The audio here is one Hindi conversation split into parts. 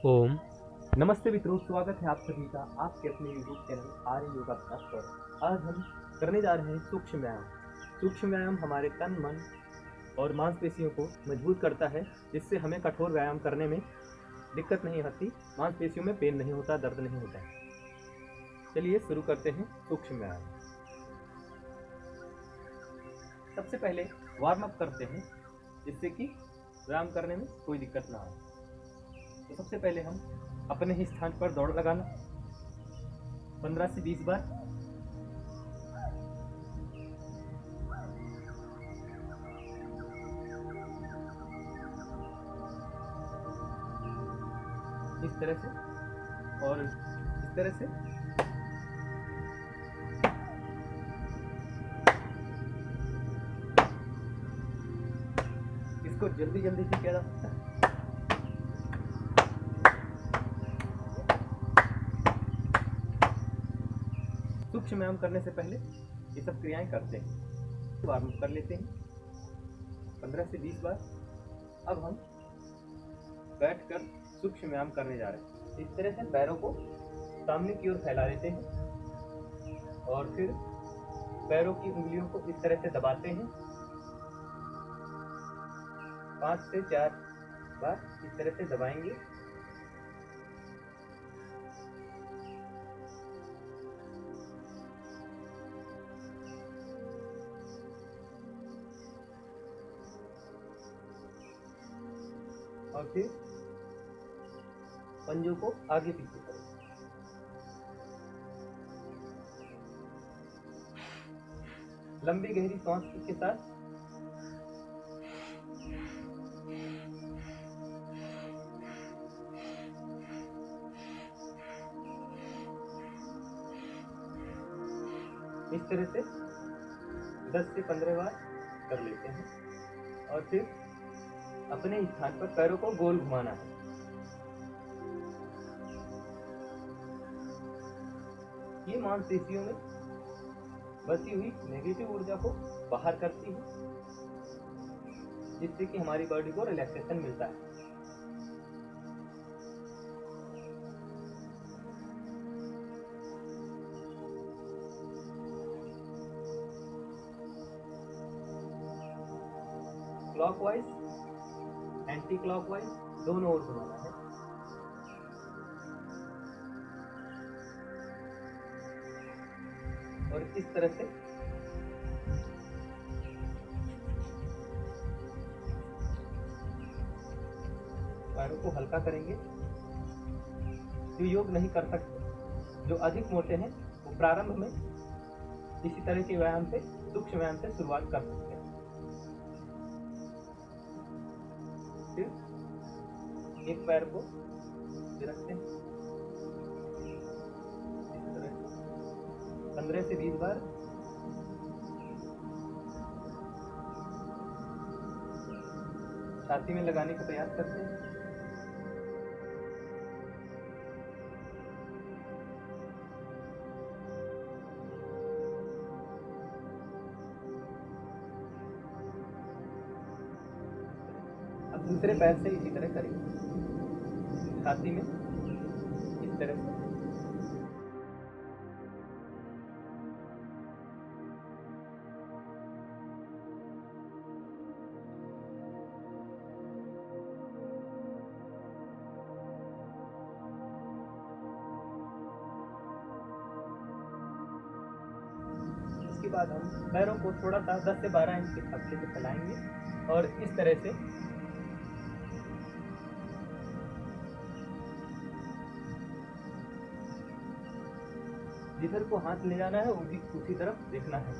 ओम। नमस्ते मित्रों, स्वागत है आप सभी का आपके अपने यूट्यूब चैनल आर्य योगा क्लास पर। आज हम करने जा रहे हैं सूक्ष्म व्यायाम। सूक्ष्म व्यायाम हमारे तन, मन और मांसपेशियों को मजबूत करता है, जिससे हमें कठोर व्यायाम करने में दिक्कत नहीं आती, मांसपेशियों में पेन नहीं होता, दर्द नहीं होता है। चलिए शुरू करते हैं सूक्ष्म व्यायाम। सबसे पहले वार्म अप करते हैं, जिससे कि व्यायाम करने में कोई दिक्कत ना आए। तो सबसे पहले हम अपने ही स्थान पर दौड़ लगाना 15 से 20 बार। इस तरह से और इस तरह से। इसको जल्दी जल्दी से किया जा सकता है। सूक्ष्म व्यायाम करने से पहले ये सब क्रियाएं करते हैं। वार्म अप कर लेते हैं 15 से 20 बार। अब हम बैठकर सूक्ष्म व्यायाम करने जा रहे हैं। इस तरह से पैरों को सामने की ओर फैला देते हैं और फिर पैरों की उंगलियों को इस तरह से दबाते हैं 5 से 4 बार। इस तरह से दबाएंगे। और फिर पंजों को आगे पीछे करें। लंबी गहरी सांस के साथ इस तरह से 10 से 15 बार कर लेते हैं और फिर अपने स्थान पर पैरों को गोल घुमाना है। ये मांसपेशियों में बची हुई नेगेटिव ऊर्जा को बाहर करती है, जिससे कि हमारी बॉडी को रिलैक्सेशन मिलता है। क्लॉकवाइज, एंटी क्लॉकवाइज दोनों ओर घुमाना है। और इस तरह से पैरों को हल्का करेंगे। जो योग नहीं कर सकते, जो अधिक मोटे हैं, वो प्रारंभ में इसी तरह के व्यायाम से, सूक्ष्म व्यायाम से शुरुआत कर सकते हैं। फिर एक पैर को रखते हैं 15 से 20 बार। छाती में लगाने का प्रयास करते हैं। अब दूसरे पैर से इसी तरह करेंगे, छाती में इस तरह से। इसके बाद हम पैरों को थोड़ा सा 10 से 12 इंच के अच्छे से फैलाएंगे और इस तरह से जिधर को हाथ ले जाना है उसी तरफ देखना है।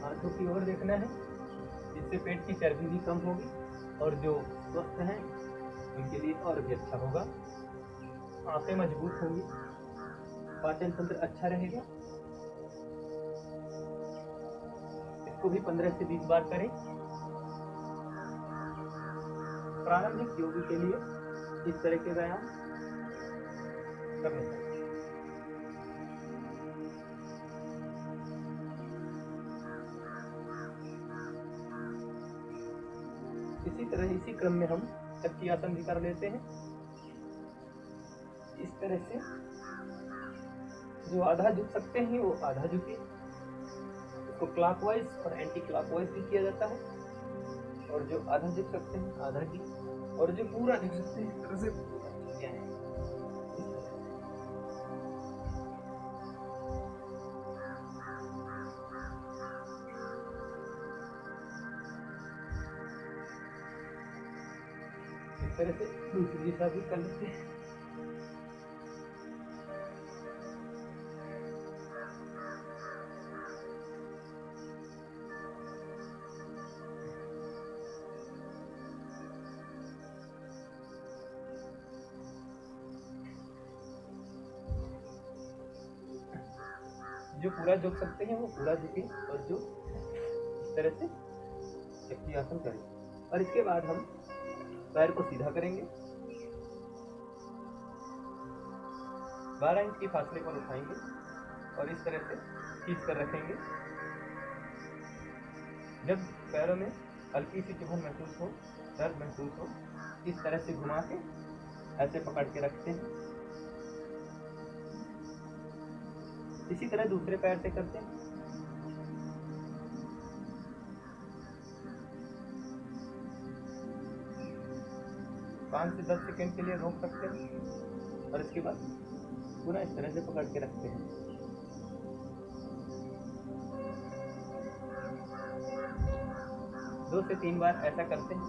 हाथों की ओर देखना है, जिससे पेट की चर्बी भी कम होगी और जो स्वस्थ हैं उनके लिए और भी अच्छा होगा। आंखें मजबूत होंगी, पाचन तंत्र अच्छा रहेगा। इसको भी 15 से 20 बार करें। प्रारंभिक योगी के लिए इस तरह के व्यायाम करने चाहिए। इसी तरह इसी क्रम में हम चक्की आसन भी कर लेते हैं। इस तरह से जो आधा झुक सकते हैं वो आधा झुके, इसको क्लॉकवाइज और एंटी क्लॉकवाइज भी किया जाता है। और जो आधा झुक सकते हैं आधा की, और जो पूरा झुक सकते हैं इस तरह से झुके हैं। इस तरह से दूसरी दिशा भी कर लेते हैं। जो पूरा झुक सकते हैं वो पूरा झुके, और जो इस तरह से चक्की आसन करें। और इसके बाद हम पैर को सीधा करेंगे, 12 इंच की फासले पर उठाएंगे और इस तरह से खींच कर रखेंगे। जब पैरों में हल्की सी चुभन महसूस हो, दर्द महसूस हो, इस तरह से घुमा के ऐसे पकड़ के रखते हैं। इसी तरह दूसरे पैर से करते हैं। पाँच से 10 सेकंड के लिए रोक सकते हैं और इसके बाद पुनः इस तरह से पकड़ के रखते हैं। दो से 3 बार ऐसा करते हैं।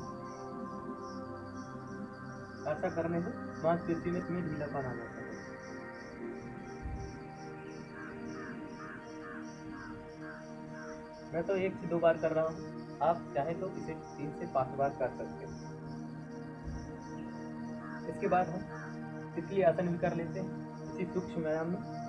ऐसा करने से मांसपेशी में ढीलापन आ जाता है। मैं तो 1 से 2 बार कर रहा हूँ, आप चाहें तो इसे 3 से 5 बार कर सकते हैं। इसके बाद हम तितली आसन भी कर लेते हैं इसी सूक्ष्म व्यायाम में।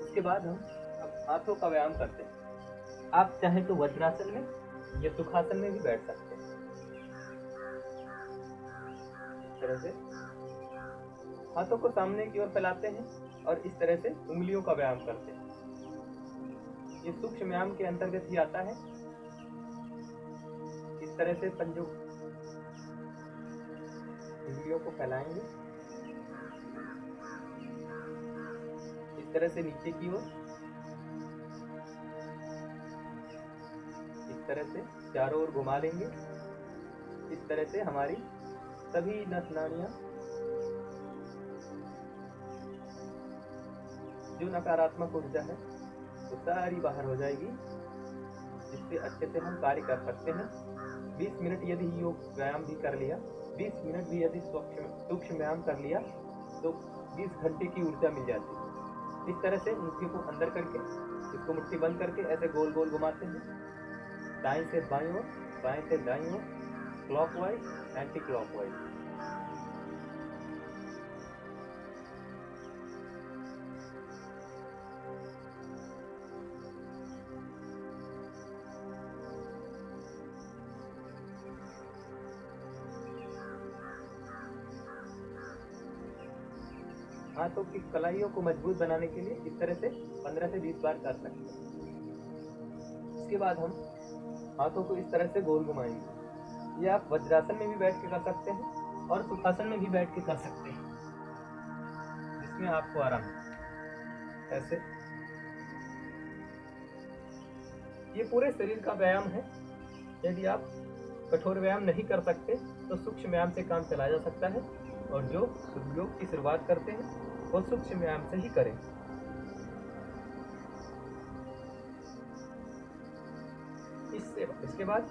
इसके बाद हम हाथों का व्यायाम करते हैं। आप चाहें तो वज्रासन में या सुखासन में भी बैठ सकते हैं। इस तरह से हाथों को सामने की ओर फैलाते हैं और इस तरह से उंगलियों का व्यायाम करते हैं। ये सूक्ष्म व्यायाम के अंतर्गत ही आता है। इस तरह से पंजों उंगलियों को फैलाएंगे, इस तरह से नीचे की ओर, इस तरह से चारों ओर घुमा लेंगे। इस तरह से हमारी सभी नस नाड़ियां जो नकारात्मक ऊर्जा है वो सारी बाहर हो जाएगी, जिससे अच्छे से हम कार्य कर सकते हैं। 20 मिनट यदि योग व्यायाम भी कर लिया, 20 मिनट भी यदि सूक्ष्म व्यायाम कर लिया तो 20 घंटे की ऊर्जा मिल जाती है। इस तरह से मुट्ठी को अंदर करके इसको मुट्ठी बंद करके ऐसे गोल गोल घुमाते हैं, दाएं से बाईं ओर, बाएं से दाईं ओर, क्लॉकवाइज, एंटी क्लॉकवाइज। हाथों की कलाइयों को मजबूत बनाने के लिए इस तरह से 15 से 20 बार कर सकते हैं। इसके बाद हम हाथों को इस तरह से गोल घुमाएंगे। ये आप वज्रासन में भी बैठ के कर सकते हैं और सुखासन में भी बैठ के कर सकते हैं, जिसमें आपको आराम है। ऐसे ये पूरे शरीर का व्यायाम है। यदि आप कठोर व्यायाम नहीं कर सकते तो सूक्ष्म व्यायाम से काम चला जा सकता है, और जो योग की शुरुआत करते हैं वो सूक्ष्म व्यायाम से ही करें। इसके बाद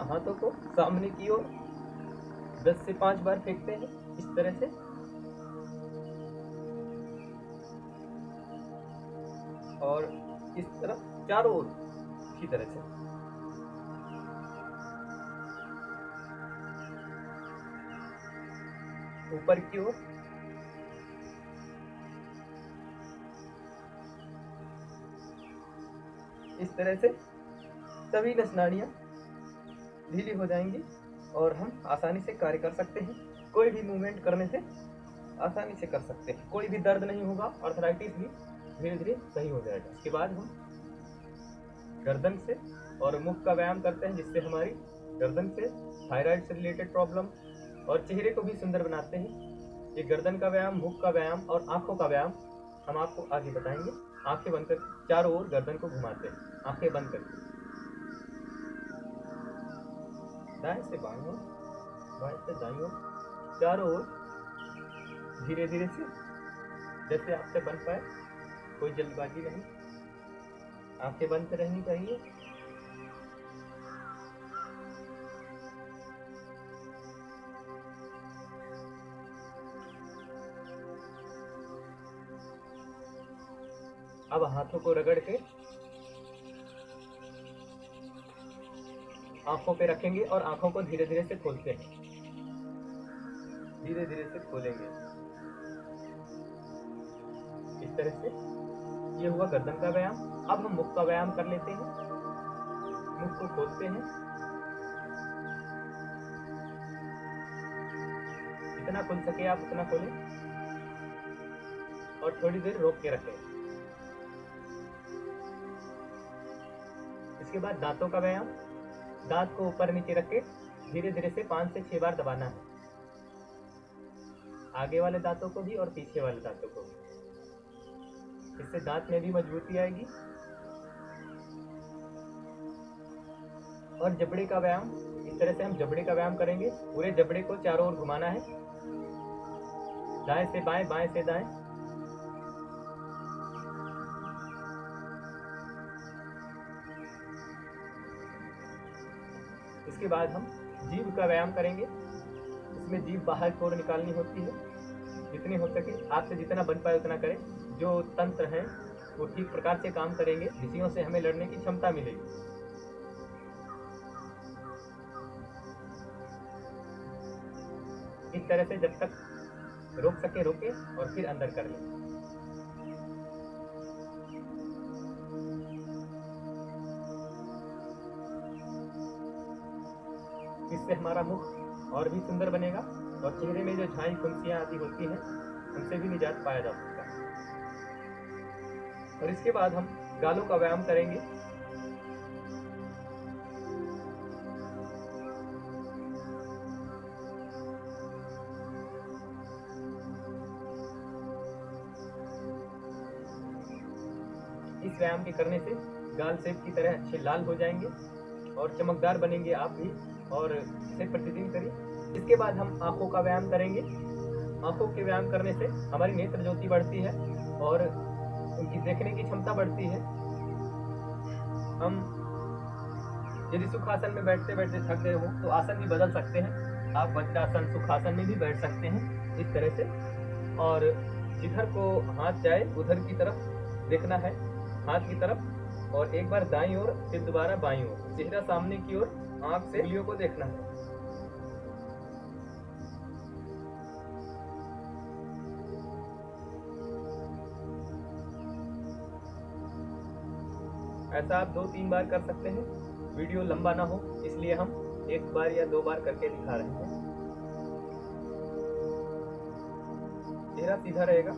हाथों को सामने की ओर 10 से 5 बार फेंकते हैं। इस तरह से और इस तरफ चारों ओर की तरह से। ऊपर की ओर इस तरह से सभी नस नाड़ियाँ ढीली हो जाएंगी और हम आसानी से कार्य कर सकते हैं। कोई भी मूवमेंट करने से आसानी से कर सकते हैं, कोई भी दर्द नहीं होगा, आर्थराइटिस भी धीरे धीरे सही हो जाएगा। इसके बाद हम गर्दन से और मुख का व्यायाम करते हैं, जिससे हमारी गर्दन से थायराइड से रिलेटेड प्रॉब्लम और चेहरे को भी सुंदर बनाते हैं। ये गर्दन का व्यायाम, मुख का व्यायाम और आंखों का व्यायाम हम आपको आगे बताएंगे। आंखें बंद कर चारों ओर गर्दन को घुमाते हैं, आंखें बंद करके दाएं से बाएं ओर, बाएं से दाईं ओर, चारों ओर धीरे धीरे से जैसे आपसे बन पाए, कोई जल्दबाजी नहीं, आंखें बंद रहनी चाहिए। अब हाथों को रगड़ के आंखों पे रखेंगे और आंखों को धीरे धीरे से खोलते हैं, धीरे धीरे से खोलेंगे इस तरह से। ये हुआ गर्दन का व्यायाम। अब हम मुख का व्यायाम कर लेते हैं। मुख को खोलते हैं, जितना खुल सके आप उतना खोलें और थोड़ी देर रोक के रखें। इसके बाद दांतों का व्यायाम। दांत को ऊपर नीचे रख के धीरे धीरे से 5 से 6 बार दबाना है, आगे वाले दांतों को भी और पीछे वाले दांतों को भी। इससे दांत में भी मजबूती आएगी। और जबड़े का व्यायाम, इस तरह से हम जबड़े का व्यायाम करेंगे। पूरे जबड़े को चारों ओर घुमाना है, दाएं से बाएं, बाएं से दाएं। इसके बाद हम जीभ का व्यायाम करेंगे। इसमें जीभ बाहर की ओर निकालनी होती है, जितनी हो सके आपसे जितना बन पाए उतना करें। जो तंत्र हैं वो ठीक प्रकार से काम करेंगे, विषयों से हमें लड़ने की क्षमता मिलेगी। इस तरह से जब तक रोक सके रोके और फिर अंदर कर लें। इससे हमारा मुख और भी सुंदर बनेगा और चेहरे में जो झाई फुंसियां आदि होती हैं उनसे भी निजात पाया जा सकता है। और इसके बाद हम गालों का व्यायाम करेंगे। इस व्यायाम के करने से गाल सेब की तरह अच्छे लाल हो जाएंगे और चमकदार बनेंगे आप भी, और इसे प्रतिदिन करिए। इसके बाद हम आंखों का व्यायाम करेंगे। आंखों के व्यायाम करने से हमारी नेत्र ज्योति बढ़ती है और उनकी देखने की क्षमता बढ़ती है। हम यदि सुखासन में बैठते बैठते थक गए हो तो आसन भी बदल सकते हैं। आप वज्रासन, सुखासन में भी बैठ सकते हैं इस तरह से। और जिधर को हाथ जाए उधर की तरफ देखना है, हाथ की तरफ, और एक बार दाईं ओर फिर दोबारा बाईं ओर, चेहरा सामने की ओर, आंख से उंगलियों को देखना है। ऐसा आप 2-3 बार कर सकते हैं। वीडियो लंबा ना हो इसलिए हम 1 बार या 2 बार करके दिखा रहे हैं। चेहरा सीधा रहेगा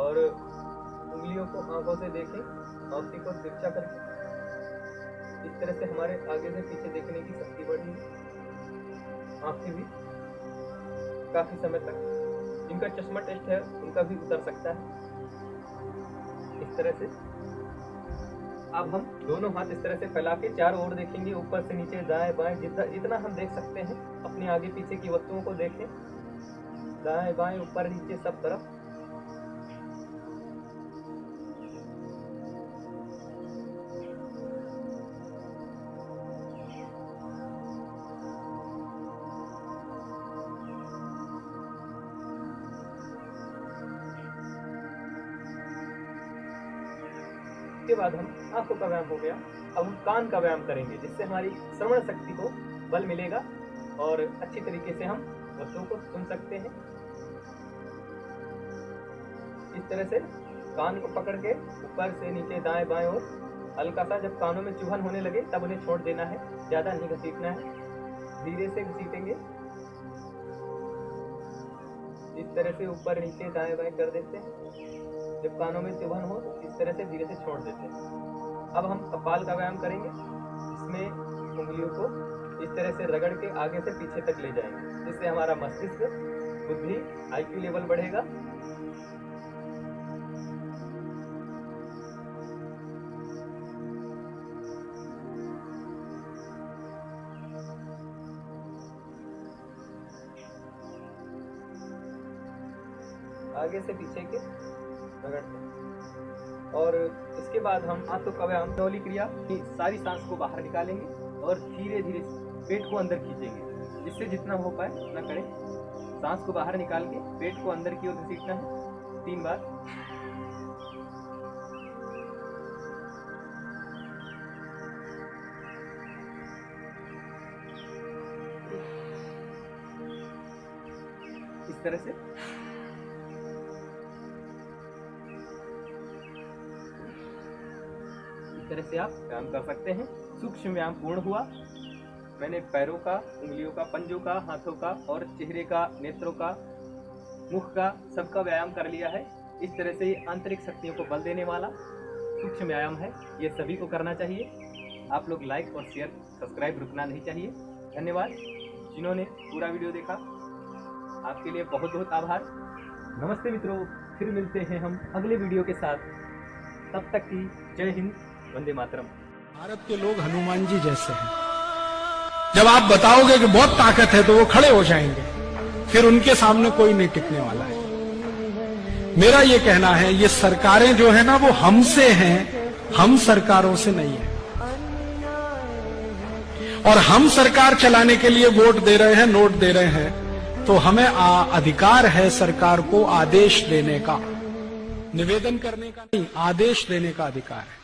और उंगलियों को आंखों से देखें, आंखों को तिरछा करें। इस तरह से हमारे आगे से पीछे देखने की शक्ति बढ़ेगी। आंखें भी काफी समय तक, जिनका चश्मा टेस्ट है उनका भी उतर सकता है इस तरह से। अब हम दोनों हाथ इस तरह से फैला के चारों ओर देखेंगे, ऊपर से नीचे, दाएं बाएं, जितना हम देख सकते हैं। अपने आगे पीछे की वस्तुओं को देखें, दाएं बाएं, ऊपर नीचे, सब तरफ। उसके बाद हम आंखों का व्यायाम हो गया। अब हम कान का व्यायाम करेंगे, जिससे हमारी श्रवण शक्ति को बल मिलेगा और अच्छी तरीके से हम वस्तुओं को सुन सकते हैं। इस तरह से कान को पकड़ के ऊपर से नीचे दाएं बाएं और हल्का सा जब कानों में चुभन होने लगे तब उन्हें छोड़ देना है, ज्यादा नहीं घसीटना है, धीरे से घसीटेंगे। इस तरह से ऊपर नीचे दाएं बाएं कर देते हैं। जब कानों में चुभन हो इस तरह से धीरे से छोड़ देते हैं। अब हम कपाल का व्यायाम करेंगे, इसमें उंगलियों को इस तरह से रगड़ के आगे से पीछे तक ले जाएंगे, जिससे हमारा मस्तिष्क, बुद्धि, IQ लेवल बढ़ेगा। आगे से पीछे के रगड़ते हैं। और इसके बाद हम हाथों का व्यायाम डोली क्रिया की सारी सांस को बाहर निकालेंगे और धीरे धीरे पेट को अंदर खींचेंगे, जिससे जितना हो पाए उतना करें। सांस को बाहर निकाल के पेट को अंदर की ओर घसीटना है 3 बार। इस तरह से तरह से आप व्यायाम कर सकते हैं। सूक्ष्म व्यायाम पूर्ण हुआ। मैंने पैरों का, उंगलियों का, पंजों का, हाथों का और चेहरे का, नेत्रों का, मुख का, सबका व्यायाम कर लिया है। इस तरह से ये आंतरिक शक्तियों को बल देने वाला सूक्ष्म व्यायाम है। ये सभी को करना चाहिए। आप लोग लाइक और शेयर, सब्सक्राइब रुकना नहीं चाहिए। धन्यवाद जिन्होंने पूरा वीडियो देखा, आपके लिए बहुत बहुत आभार। नमस्ते मित्रों, फिर मिलते हैं हम अगले वीडियो के साथ। तब तक की जय हिंद, वंदे मातरम। भारत के लोग हनुमान जी जैसे हैं। जब आप बताओगे कि बहुत ताकत है तो वो खड़े हो जाएंगे, फिर उनके सामने कोई नहीं टिकने वाला है। मेरा ये कहना है, ये सरकारें जो है ना वो हमसे हैं, हम सरकारों से नहीं है। और हम सरकार चलाने के लिए वोट दे रहे हैं, नोट दे रहे हैं, तो हमें अधिकार है सरकार को आदेश देने का, निवेदन करने का नहीं, आदेश देने का अधिकार है।